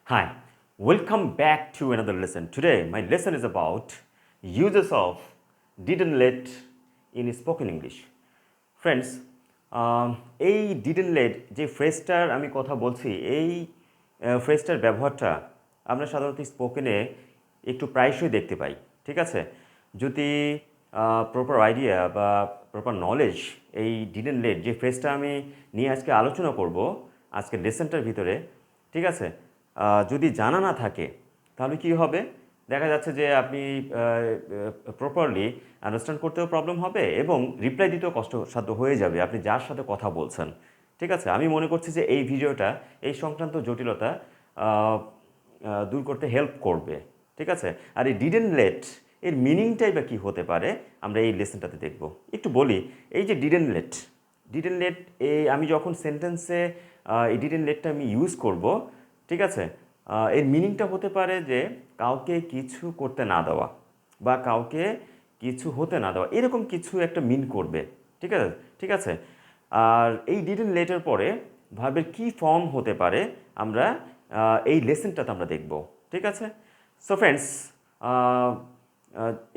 Hi, welcome back to another lesson. Today, my lesson is about uses of didn't let in spoken English. Friends, এই didn't let যে ফ্রেজটার আমি কথা বলছি এই ফ্রেজটার ব্যবহারটা আমরা সাধারণত স্পোকেনে একটু প্রায়শই দেখতে পাই। ঠিক আছে, যদি প্রপার আইডিয়া বা প্রপার নলেজ এই ডিডেন্ট লেট যে ফ্রেজটা আমি নিয়ে আজকে আলোচনা করব আজকের লেসনটার ভিতরে, ঠিক আছে, যদি জানা না থাকে তাহলে কি হবে, দেখা যাচ্ছে যে আপনি প্রপারলি আন্ডারস্ট্যান্ড করতেও প্রবলেম হবে এবং রিপ্লাই দিতেও কষ্টসাধ্য হয়ে যাবে আপনি যার সাথে কথা বলছেন। ঠিক আছে, আমি মনে করছি যে এই ভিডিওটা এই সংক্রান্ত জটিলতা দূর করতে হেল্প করবে। ঠিক আছে, আর এই ডিডেন্ট লেট এর মিনিংটাই বা কী হতে পারে আমরা এই লেসনটাতে দেখব। একটু বলি, এই যে ডিডেন্ট লেট এই আমি যখন সেন্টেন্সে এই ডিডেন্ট লেটটা আমি ইউজ করব, ঠিক আছে, এর মিনিংটা হতে পারে যে কাউকে কিছু করতে না দেওয়া বা কাউকে কিছু হতে না দেওয়া, এরকম কিছু একটা মিন করবে। ঠিক আছে, ঠিক আছে। আর এই ডিডেন্ট লেটের পরে ভার্বের কী ফর্ম হতে পারে আমরা এই লেসনটাতে আমরা দেখব। ঠিক আছে, সো ফ্রেন্ডস,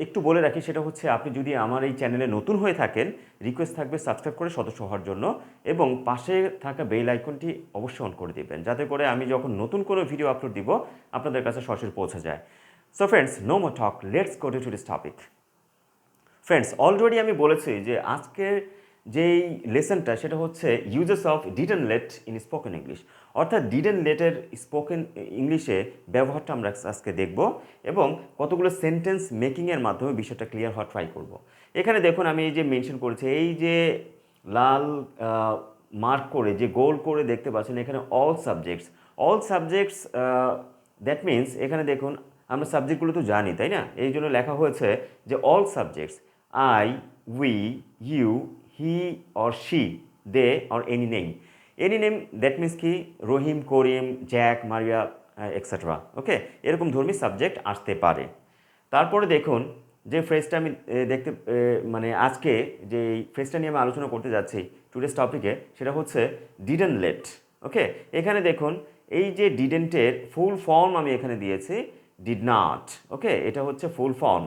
একটু বলে রাখি, সেটা হচ্ছে আপনি যদি আমার এই চ্যানেলে নতুন হয়ে থাকেন, রিকোয়েস্ট থাকবে সাবস্ক্রাইব করে সদস্য হওয়ার জন্য এবং পাশে থাকা বেল আইকনটি অবশ্যই অন করে দিবেন, যাতে করে আমি যখন নতুন কোনো ভিডিও আপলোড দিব আপনাদের কাছে সরাসরি পৌঁছে যায়। So friends, no more talk, let's go to this topic. Friends, already আমি বলেছি যে আজকের যেই লেসনটা সেটা হচ্ছে uses of didn't let in spoken English, অর্থাৎ ডিডেন্ট লেটের স্পোকেন ইংলিশে ব্যবহারটা আমরা আজকে দেখব এবং কতগুলো সেন্টেন্স মেকিংয়ের মাধ্যমে বিষয়টা ক্লিয়ার হওয়ার ট্রাই করব। এখানে দেখুন, আমি এই যে মেনশন করেছি, এই যে লাল মার্ক করে যে গোল করে দেখতে পাচ্ছেন এখানে অল সাবজেক্টস দ্যাট মিনস এখানে দেখুন আমরা সাবজেক্টগুলো তো জানি, তাই না? এই জন্য লেখা হয়েছে যে all subjects, I, we, you, he or she, they or any name. Any name that means কি, রহিম, করিম, জ্যাক, মারিয়া এক্সেট্রা। ওকে, এরকম ধর্মী সাবজেক্ট আসতে পারে। তারপরে দেখুন যে ফ্রেজটা আমি দেখতে মানে আজকে যে ফ্রেজটা নিয়ে আমি আলোচনা করতে যাচ্ছি টুডেস টপিকে, সেটা হচ্ছে ডিডেন্ট লেট। ওকে, এখানে দেখুন এই যে ডিডেন্টের ফুল ফর্ম আমি এখানে দিয়েছি ডিড নট। ওকে, এটা হচ্ছে ফুল ফর্ম।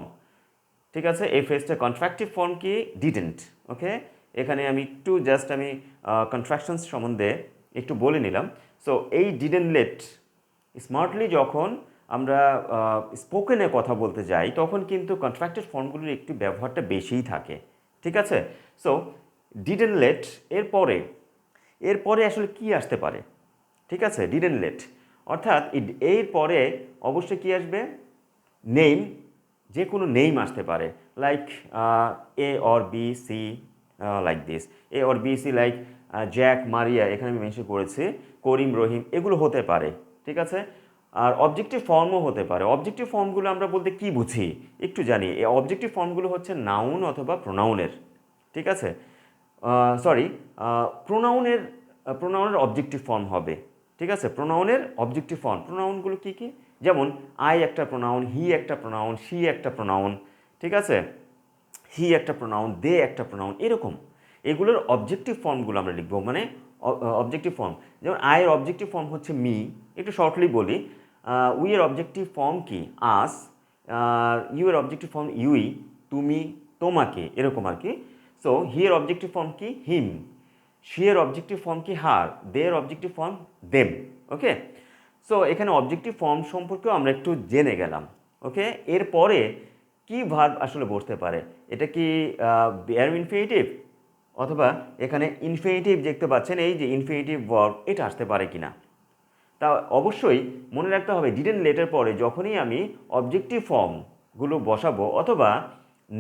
ঠিক আছে, এই ফ্রেজটা কন্ট্রাক্টিভ ফর্ম কি, ডিডেন্ট। ওকে, এখানে আমি একটু জাস্ট আমি কন্ট্রাকশনস সম্বন্ধে একটু বলে নিলাম। সো এই ডিডেন্ট লেট স্মার্টলি যখন আমরা স্পোকেনে কথা বলতে যাই তখন কিন্তু কন্ট্রাক্টেড ফর্মগুলোর একটু ব্যবহারটা বেশিই থাকে। ঠিক আছে, সো ডিডেন্ট লেট এরপরে আসলে কি আসতে পারে? ঠিক আছে, ডিডেন্ট লেট অর্থাৎ এর পরে অবশ্যই কি আসবে, নেম, যে কোনো নেম আসতে পারে, like A or B C, like this, A or B C, like Jack, Maria, এখানে আমি মেনশন করেছি, করিম, রহিম, এগুলো হতে পারে। ঠিক আছে, আর অবজেক্টিভ ফর্মও হতে পারে। অবজেক্টিভ ফর্মগুলো আমরা বলতে কি বুঝি একটু জানি। এই অবজেক্টিভ ফর্মগুলো হচ্ছে নাউন অথবা প্রোনাউনের। ঠিক আছে, সরি, প্রোনাউনের প্রোনাউনের অবজেক্টিভ ফর্ম হবে। ঠিক আছে, প্রোনাউনের অবজেক্টিভ ফর্ম, প্রোনাউনগুলো কী কী, যেমন আই একটা প্রোনাউন, হি একটা প্রোনাউন, শি একটা প্রোনাউন। ঠিক আছে, হি একটা প্রোনাউন, দে একটা প্রোনাউন, এরকম এগুলোর অবজেক্টিভ ফর্মগুলো আমরা লিখবো, মানে অবজেক্টিভ ফর্ম। যেমন আয়ের অবজেক্টিভ ফর্ম হচ্ছে মি, একটু শর্টলি বলি। উই এর অবজেক্টিভ ফর্ম কি, আস। ইউ এর অবজেক্টিভ ফর্ম ইউই, তুমি, তোমাকে, এরকম আর কি। সো হি এর অবজেক্টিভ ফর্ম কি, হিম। শি এর অবজেক্টিভ ফর্ম কি, হার। দে এর অবজেক্টিভ ফর্ম দেম। ওকে, সো এখানে অবজেক্টিভ ফর্ম সম্পর্কেও আমরা একটু জেনে গেলাম। ওকে, এরপরে কি ভার্ব আসলে বসতে পারে, এটা কি বেয়ার ইনফিনিটিভ অথবা এখানে ইনফিনিটিভ দেখতে পাচ্ছেন, এই যে ইনফিনিটিভ ভার্ব, এটা আসতে পারে কিনা। তা অবশ্যই মনে রাখতে হবে ডিডেন্ট লেটের পরে যখনই আমি অবজেক্টিভ ফর্মগুলো বসাবো অথবা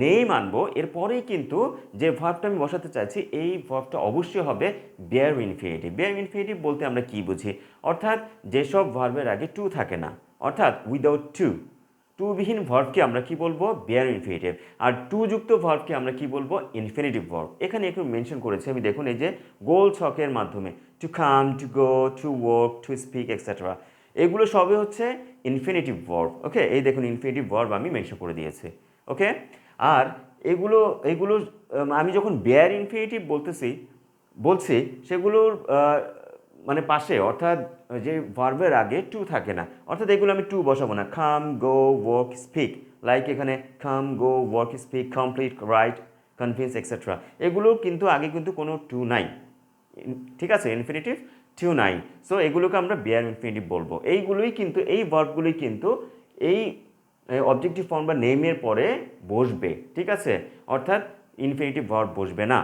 নেম আনবো, এরপরেই কিন্তু যে ভার্বটা আমি বসাতে চাইছি এই ভার্বটা অবশ্যই হবে বেয়ার ইনফিনিটিভ। বেয়ার ইনফিনিটিভ বলতে আমরা কি বুঝি, অর্থাৎ যেসব ভার্বের আগে টু থাকে না, অর্থাৎ উইদাউট টুবিহীন ভার্বকে আমরা কি বলবো, বেয়ার ইনফিনিটিভ। আর টু যুক্ত ভার্বকে আমরা কি বলবো, ইনফিনিটিভ ভার্ব। এখানে একটু মেনশন করেছি আমি, দেখুন এই যে গোল ছকের মাধ্যমে, to come, to go, to work, to speak etcetera, এগুলো সবই হচ্ছে ইনফিনিটিভ ভার্ব। ওকে, এই দেখুন ইনফিনিটিভ ভার্ব আমি মেনশন করে দিয়েছি। ওকে, আর এগুলো এগুলো আমি যখন বেয়ার ইনফিনিটিভ বলছি সেগুলোর মানে পাশে, অর্থাৎ যে ভার্বের আগে টু থাকে না, অর্থাৎ এগুলো আমি টু বসাবো না। Come, go, work, speak, like এখানে come, go, work, speak, complete, right, convince et cetera, এগুলো কিন্তু আগে কিন্তু কোনো টু নাই, ঠিক আছে, ইনফিনিটিভ টু নাই। সো এগুলোকে আমরা বেয়ার ইনফিনিটিভ বলবো। এইগুলোই কিন্তু, এই ভার্বগুলোই কিন্তু এই অবজেক্টিভ ফর্ম বা নেমের পরে বসবে, ঠিক আছে, অর্থাৎ ইনফিনিটিভ ভার্ব বসবে না।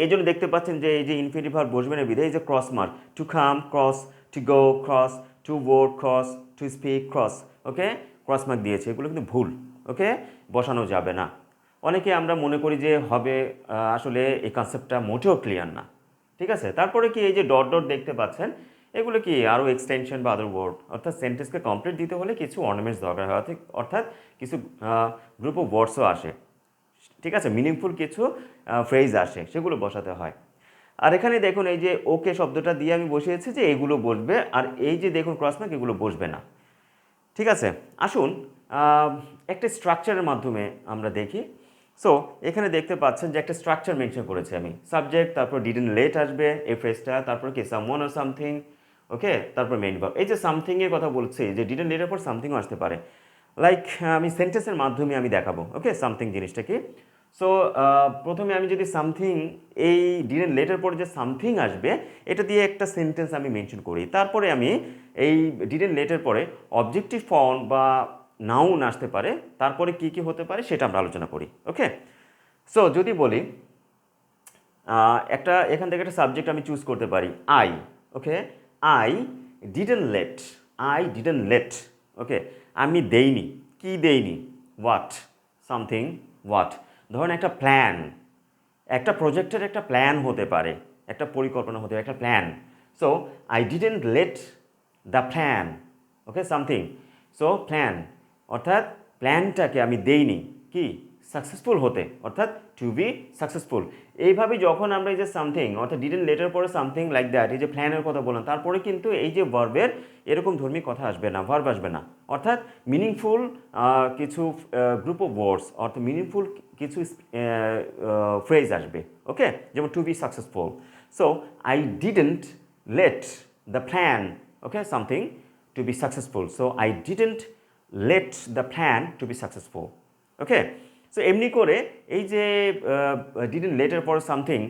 এই জন্য দেখতে পাচ্ছেন যে এই যে ইনফিনিটিভ ভার্ব বসবে না বিধে এই যে cross mark, to come cross, to go cross, to work cross, to speak cross, okay, cross mark দিয়েছে, এগুলো কিন্তু ভুল, ওকে, বসানো যাবে না। অনেকে আমরা মনে করি যে হবে, আসলে এই কনসেপ্টটা মোটেও ক্লিয়ার না, ঠিক আছে। তারপরে কি এই যে ডট ডট দেখতে পাচ্ছেন, এগুলো কি আরও এক্সটেনশন বা আদার ওয়ার্ড, অর্থাৎ সেন্টেন্সকে কমপ্লিট দিতে হলে কিছু অর্নামেন্টস দরকার হয়, অর্থাৎ কিছু গ্রুপ অফ ওয়ার্ডসও আসে, ঠিক আছে, মিনিংফুল কিছু ফ্রেজ আসে, সেগুলো বসাতে হয়। আর এখানে দেখুন এই যে ওকে শব্দটা দিয়ে আমি বসিয়েছি যে এগুলো বসবে, আর এই যে দেখুন ক্রসমার্ক, এগুলো বসবে না, ঠিক আছে। আসুন একটা স্ট্রাকচারের মাধ্যমে আমরা দেখি। সো এখানে দেখতে পাচ্ছেন যে একটা স্ট্রাকচার মেনশন করেছি আমি, সাবজেক্ট, তারপর ডিডন্ট লেট আসবে এই ফ্রেজটা, তারপর কি সামওয়ান অর সামথিং, ওকে, তারপর মেইন ভার্ব। এই যে সামথিংয়ের কথা বলছি, যে ডিডন্ট লেটের পর সামথিংও আসতে পারে, লাইক আমি সেন্টেন্সের মাধ্যমে আমি দেখাবো, ওকে, সামথিং জিনিসটা কি। সো প্রথমে আমি যদি সামথিং, এই ডিডন্ট লেটের পরে যে সামথিং আসবে এটা দিয়ে একটা সেন্টেন্স আমি মেনশন করি, তারপরে আমি এই ডিডন্ট লেটের পরে অবজেক্টিভ ফর্ম বা নাউন আসতে পারে, তারপরে কি কি হতে পারে সেটা আমরা আলোচনা করি, ওকে। সো যদি বলি একটা, এখান থেকে একটা সাবজেক্ট আমি চুজ করতে পারি, I, okay, I didn't let, I didn't let, okay, আমি দেইনি, কি দেইনি, হোয়াট, সামথিং, হোয়াট। ধরুন একটা প্ল্যান, একটা প্রজেক্টের একটা প্ল্যান হতে পারে, একটা পরিকল্পনা হতে পারে, একটা plan. So I didn't let the plan, okay, something. So plan, অর্থাৎ প্ল্যানটাকে আমি দেইনি কি, সাকসেসফুল হতে, অর্থাৎ টু বি সাকসেসফুল। এইভাবে যখন আমরা এই যে সামথিং, অর্থাৎ ডিডন্ট লেটের পরে সামথিং লাইক দ্যাট, এই যে প্ল্যানের কথা বললাম, তারপরে কিন্তু এই যে ভার্বের এরকম ধর্মী কথা আসবে না, ভার্ব আসবে না, অর্থাৎ মিনিংফুল কিছু গ্রুপ অফ ওয়ার্ডস, অর্থাৎ মিনিংফুল কিছু ফ্রেজ আসবে, ওকে, যেমন to be successful. So I didn't let the plan, okay, something to be successful. So I didn't let the plan to be successful, okay. সো এমনি করে এই যে ডিডন্ট লেটের পর সামথিং,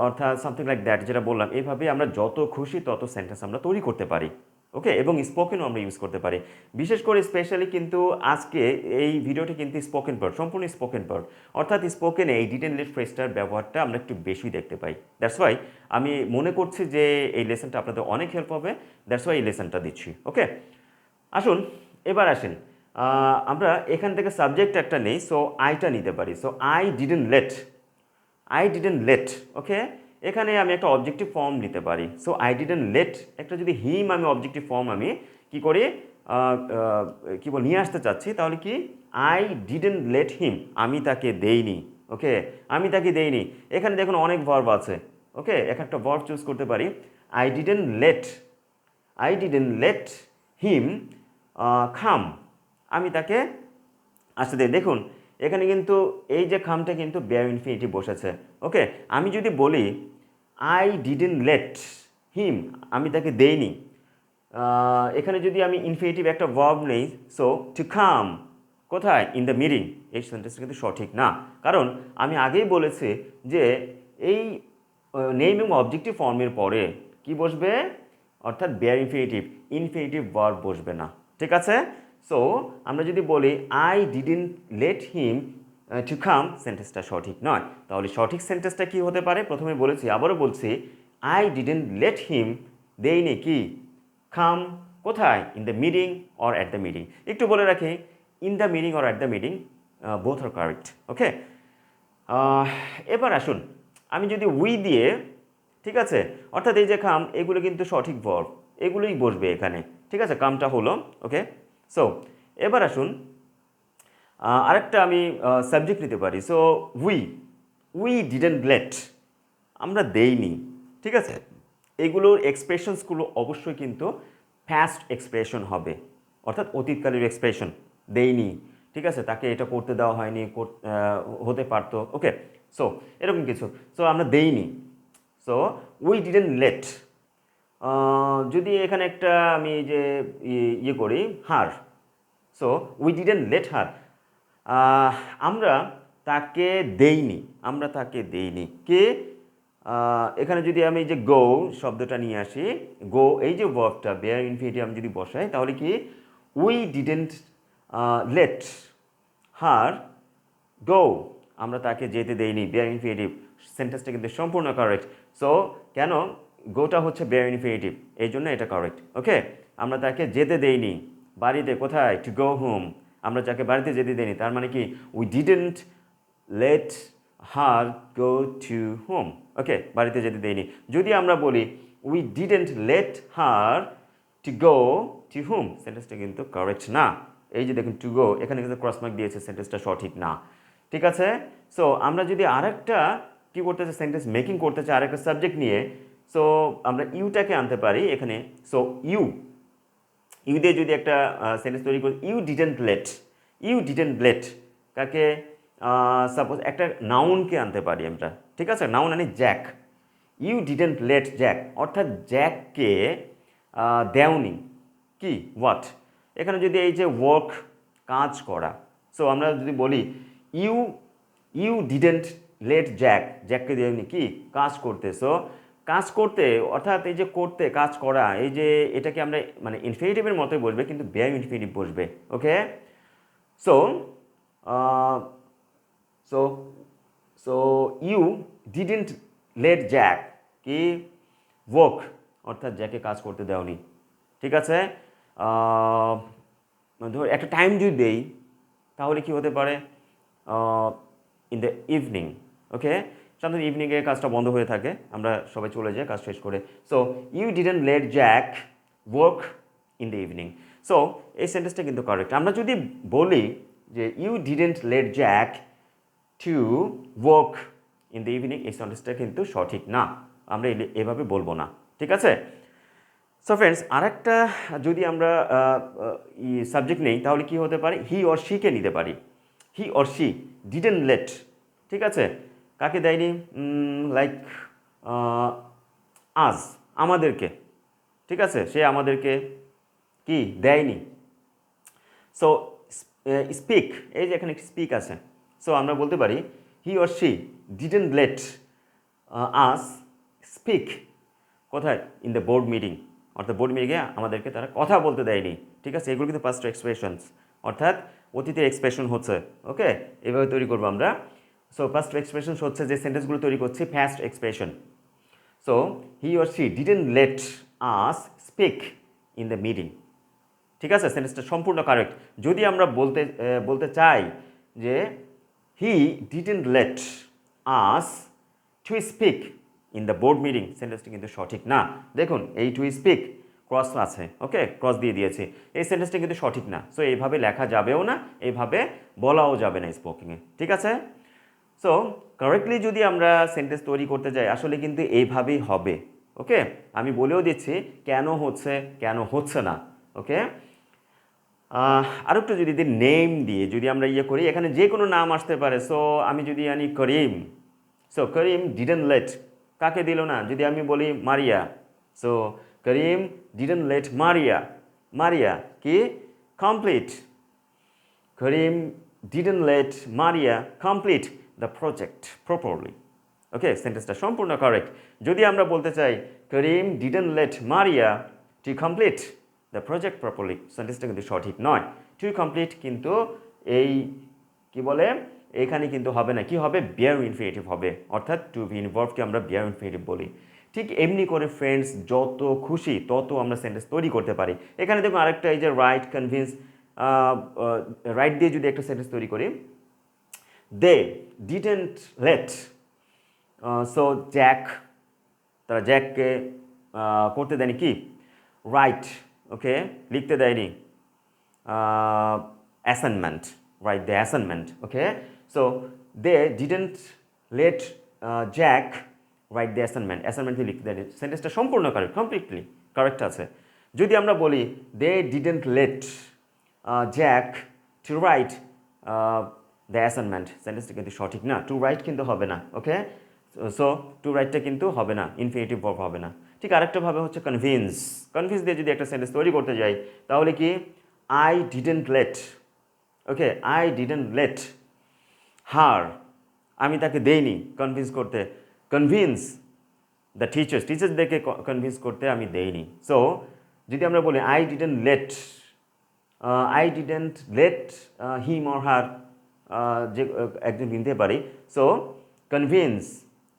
অর্থাৎ সামথিং লাইক দ্যাট যেটা বললাম, এইভাবে আমরা যত খুশি তত সেন্টেন্স আমরা তৈরি করতে পারি, ওকে, এবং স্পোকেনও আমরা ইউজ করতে পারি। বিশেষ করে স্পেশালি কিন্তু আজকে এই ভিডিওটি কিন্তু স্পোকেন পার্ট, সম্পূর্ণ স্পোকেন পার্ট, অর্থাৎ স্পোকেনে এই ডিডন্ট লেট ফ্রেজটার ব্যবহারটা আমরা একটু বেশি দেখতে পাই। দ্যাটস ওয়াই আমি মনে করছি যে এই লেসনটা আপনাদের অনেক হেল্প হবে, দ্যাটস ওয়াই এই লেসনটা দিচ্ছি, ওকে। আসুন এবার আসেন, আমরা এখান থেকে সাবজেক্ট একটা নেই, সো আইটা নিতে পারি। So I didn't let, I didn't let, okay, এখানে আমি একটা অবজেক্টিভ ফর্ম নিতে পারি। সো আই ডিডন্ট লেট, একটা যদি হিম আমি অবজেক্টিভ ফর্ম আমি কি করি, কি বল, নিয়ে আসতে চাচ্ছি, তাহলে কি, আই ডিডন্ট লেট হিম, আমি তাকে দেইনি, ওকে, আমি তাকে দেইনি। এখানে দেখুন অনেক ভার্ব আছে, ওকে, এক একটা ভার্ব চুজ করতে পারি। I didn't let, I didn't let him come, আমি তাকে আসতে দেই। দেখুন এখানে কিন্তু এই যে খামটা কিন্তু বেয়ার ইনফিনিটিভ বসেছে, ওকে। আমি যদি বলি আই ডিডন্ট লেট হিম, আমি তাকে দেইনি, এখানে যদি আমি ইনফিনিটিভ একটা ভার্ব নেই, সো টু কাম, কোথায়, ইন দ্য মিটিং, এই সেন্টেন্সটা কিন্তু সঠিক না, কারণ আমি আগেই বলেছি যে এই নেম এবং অবজেক্টিভ ফর্মের পরে কি বসবে, অর্থাৎ বেয়ার ইনফিনিটিভ, ইনফিনিটিভ ভার্ব বসবে না, ঠিক আছে। সো আমরা যদি বলি I didn't let him to come, সেন্টেন্সটা সঠিক নয়। তাহলে সঠিক সেন্টেন্সটা কি হতে পারে, প্রথমে বলেছি, আবারও বলছি, আই ডিডন্ট লেট হিম, দেইনি কি, কাম, কোথায়, in the meeting or at the meeting. একটু বলে রাখি, in the meeting or at the meeting both are correct, okay. এবার আসুন আমি যদি উই দিয়ে, ঠিক আছে, অর্থাৎ এই যে কাম, এগুলো কিন্তু সঠিক ভার্ব, এগুলোই বসবে এখানে, ঠিক আছে, কামটা হলো, ওকে। সো এবার আসুন আরেকটা আমি সাবজেক্ট নিতে পারি। So we, we didn't let, আমরা দেইনি, ঠিক আছে। এগুলোর এক্সপ্রেশনসগুলো অবশ্যই কিন্তু পাস্ট এক্সপ্রেশন হবে, অর্থাৎ অতীতকালের এক্সপ্রেশন, দেইনি, ঠিক আছে, তাকে এটা করতে দেওয়া হয়নি, হতে পারতো, ওকে। সো এরকম কিছু, সো আমরা দেইনি। সো উই ডিডন্ট লেট, যদি এখানে একটা আমি যে ইয়ে করি her, so we didn't let her, আমরা তাকে দেইনি, আমরা তাকে দেইনি। কে? এখানে যদি আমি যে গো শব্দটা নিয়ে আসি, গো এই যে ভার্বটা বেয়ার ইনফিনিটিভ আমি যদি বসাই তাহলে কি উই ডিডন্ট লেট হার গো, আমরা তাকে যেতে দেইনি, বেয়ার ইনফিনিটিভ। সেন্টেন্সটা কিন্তু সম্পূর্ণ কারেক্ট। সো কেন? গোটা হচ্ছে বেয়ার ইনফিনিটিভ, এই জন্য এটা কারেক্ট। ওকে, আমরা তাকে যেতে দেইনি বাড়িতে, কোথায়? টু গো হোম, আমরা যাকে বাড়িতে যেতে দেইনি, তার মানে কি we didn't let her go to home. Okay, বাড়িতে যেতে দেইনি। যদি আমরা বলি we didn't let her to go to home, সেন্টেন্সটা কিন্তু কারেক্ট না। এই যে দেখুন টু গো, এখানে কিন্তু ক্রস মার্ক দিয়েছে, সেন্টেন্সটা সঠিক না। ঠিক আছে? সো আমরা যদি আরেকটা কী করতে চাই, সেন্টেন্স মেকিং করতে চাই আরেকটা সাবজেক্ট নিয়ে, সো আমরা ইউটাকে আনতে পারি এখানে। সো ইউ দিয়ে যদি একটা সেন্টেন্স তৈরি করি, you didn't let, you didn't let কাকে? সাপোজ একটা নাউনকে আনতে পারি আমরা। ঠিক আছে, নাউন আনি Jack, you didn't let Jack, অর্থাৎ জ্যাককে দেওনি কি? হোয়াট। এখানে যদি এই যে ওয়ার্ক কাজ করা, সো আমরা যদি বলি you you didn't let Jack, জ্যাককে দেওনি কি? কাজ করতে। সো কাজ করতে অর্থাৎ এই যে করতে, কাজ করা, এই যে এটাকে আমরা মানে ইনফিনিটিভের মতোই বসবে, কিন্তু বেয়ার ইনফিনিটিভ বসবে। Okay, so so so you didn't let Jack কি? ওয়ার্ক, অর্থাৎ জ্যাকে কাজ করতে দেওনি। ঠিক আছে, ধর একটা টাইম যদি দেই তাহলে কি হতে পারে? In the evening. ওকে, সাধারণত ইভিনিংয়ে কাজটা বন্ধ হয়ে থাকে, আমরা সবাই চলে যাই কাজ শেষ করে। So you didn't let Jack work in the evening. So এই সেন্টেন্সটা কিন্তু কারেক্ট। আমরা যদি বলি যে you didn't let Jack to work in the evening, এই সেন্টেন্সটা কিন্তু সঠিক না, আমরা এভাবে বলবো না। ঠিক আছে? সো ফ্রেন্ডস, আরেকটা যদি আমরা সাবজেক্ট নেই তাহলে কি হতে পারে? হি অর শিকে নিতে পারি। He or she didn't let, ঠিক আছে, কাকে দেয়নি? লাইক আজ, আমাদেরকে। ঠিক আছে, সে আমাদেরকে কি দেয়নি। সো স্পিক, এই যে এখানে স্পিক আছে, সো আমরা বলতে পারি he or she didn't let us speak, কোথায়? ইন দ্য বোর্ড মিটিং, অর্থাৎ বোর্ড মিটিংয়ে আমাদেরকে তারা কথা বলতে দেয়নি। ঠিক আছে, এগুলো কিন্তু পাস্ট এক্সপ্রেশনস, অর্থাৎ অতীতের এক্সপ্রেশন হচ্ছে। ওকে, এভাবে তৈরি করবো আমরা। সো পাস্ট এক্সপ্রেশনস হচ্ছে যে সেন্টেন্সগুলো তৈরি করছি fast expression. So he or she didn't let us speak in the meeting. ঠিক আছে, সেন্টেন্সটা সম্পূর্ণ কারেক্ট। যদি আমরা বলতে চাই যে he didn't let us to speak in the board meeting, সেন্টেন্সটি কিন্তু সঠিক না। দেখুন এই টু স্পিক ক্রস আছে, ওকে, ক্রস দিয়ে দিয়েছি, এই সেন্টেন্সটা কিন্তু সঠিক না। সো এইভাবে লেখা যাবেও না, এইভাবে বলাও যাবে না স্পোকিংয়ে। ঠিক আছে, সো কারেক্টলি যদি আমরা সেন্টেন্স তৈরি করতে যাই আসলে কিন্তু এইভাবেই হবে। ওকে, আমি বলেও দিচ্ছি কেন হচ্ছে কেন হচ্ছে না। ওকে, আরেকটু যদি নেম দিয়ে যদি আমরা ইয়ে করি, এখানে যে কোনো নাম আসতে পারে। সো আমি যদি আনি Karim, so Karim didn't let, কাকে দিল না? যদি আমি বলি Maria, so Karim didn't let Maria, Maria কি? Complete, Karim didn't let Maria complete the project properly. Okay, সেন্টেন্সটা সম্পূর্ণ কারেক্ট। যদি আমরা বলতে চাই Karim didn't let Maria to complete the project properly, সেন্টেন্সটা কিন্তু সঠিক নয়। টু কমপ্লিট কিন্তু এই কি বলে এখানে কিন্তু হবে না, কি হবে? বিয়ার ইনফিনিটিভ হবে, অর্থাৎ টু বি ইনভলভকে আমরা বিয়ার ইনফিনিটিভ বলি। ঠিক এমনি করে ফ্রেন্ডস যত খুশি তত আমরা সেন্টেন্স তৈরি করতে পারি। এখানে দেখুন আরেকটা, এই যে রাইট, কনভিন্স, রাইট দিয়ে যদি একটা সেন্টেন্স তৈরি করি, they didn't let, so Jack, তারা জ্যাককে করতে দেয়নি কি? রাইট, ওকে, লিখতে দেয়নি assignment, right the assignment. Okay, so they didn't let Jack write the assignment, অ্যাসাইনমেন্টে লিখতে দেয়নি, সেন্টেন্সটা সম্পূর্ণ কারেক্ট, কমপ্লিটলি কারেক্ট আছে। যদি আমরা বলি they didn't let Jack to write the assignment, সেন্টেন্সটা কিন্তু সঠিক না, টু রাইট কিন্তু হবে না। ওকে, সো টু রাইটটা কিন্তু হবে না, ইনফিনিটিভ ভার্ব হবে না। ঠিক আরেকটাভাবে হচ্ছে কনভিন্স। কনভিন্স দিয়ে যদি একটা সেন্টেন্স তৈরি করতে যাই তাহলে কি I didn't let, okay, I didn't let her, আমি তাকে দেইনি কনভিন্স করতে, কনভিন্স দ্য টিচার্স, টিচার্সদেরকে কনভিন্স করতে আমি দেইনি। সো যদি আমরা বলি I didn't let him or her, যে একজন কিনতে পারি, so convince,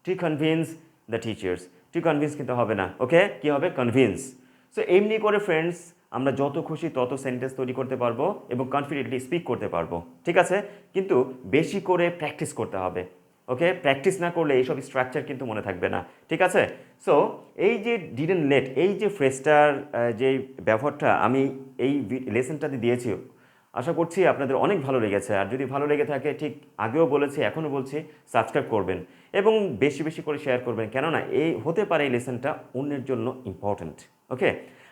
to convince the teachers, to convince কিন্তু হবে না, ওকে, কি হবে কনভিন্স। সো এমনি করে ফ্রেন্ডস আমরা যত খুশি তত সেন্টেন্স তৈরি করতে পারবো এবং কনফিডেন্টলি স্পিক করতে পারবো, ঠিক আছে, কিন্তু বেশি করে প্র্যাকটিস করতে হবে, ওকে, প্র্যাকটিস না করলে এইসব স্ট্রাকচার কিন্তু মনে থাকবে না, ঠিক আছে। সো এই যে ডিডেন্ট লেট, এই যে ফ্রেজটার যে ব্যবহারটা আমি এই লেসনটাতে দিয়েছি, আশা করছি আপনাদের অনেক ভালো লেগেছে। আর যদি ভালো লেগে থাকে, ঠিক আগেও বলেছি এখনও বলছি, সাবস্ক্রাইব করবেন এবং বেশি বেশি করে শেয়ার করবেন, কেননা এই হতে পারে এই লেসনটা অন্যের জন্য ইম্পর্ট্যান্ট, ওকে।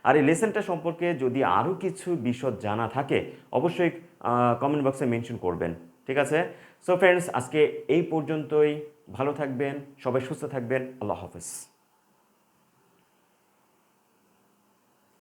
আর এই লেসনটা সম্পর্কে যদি আরও কিছু বিশদ জানা থাকে অবশ্যই কমেন্ট বক্সে মেনশন করবেন, ঠিক আছে। সো ফ্রেন্ডস আজকে এই পর্যন্তই, ভালো থাকবেন, সবাই সুস্থ থাকবেন, আল্লাহ হাফেজ।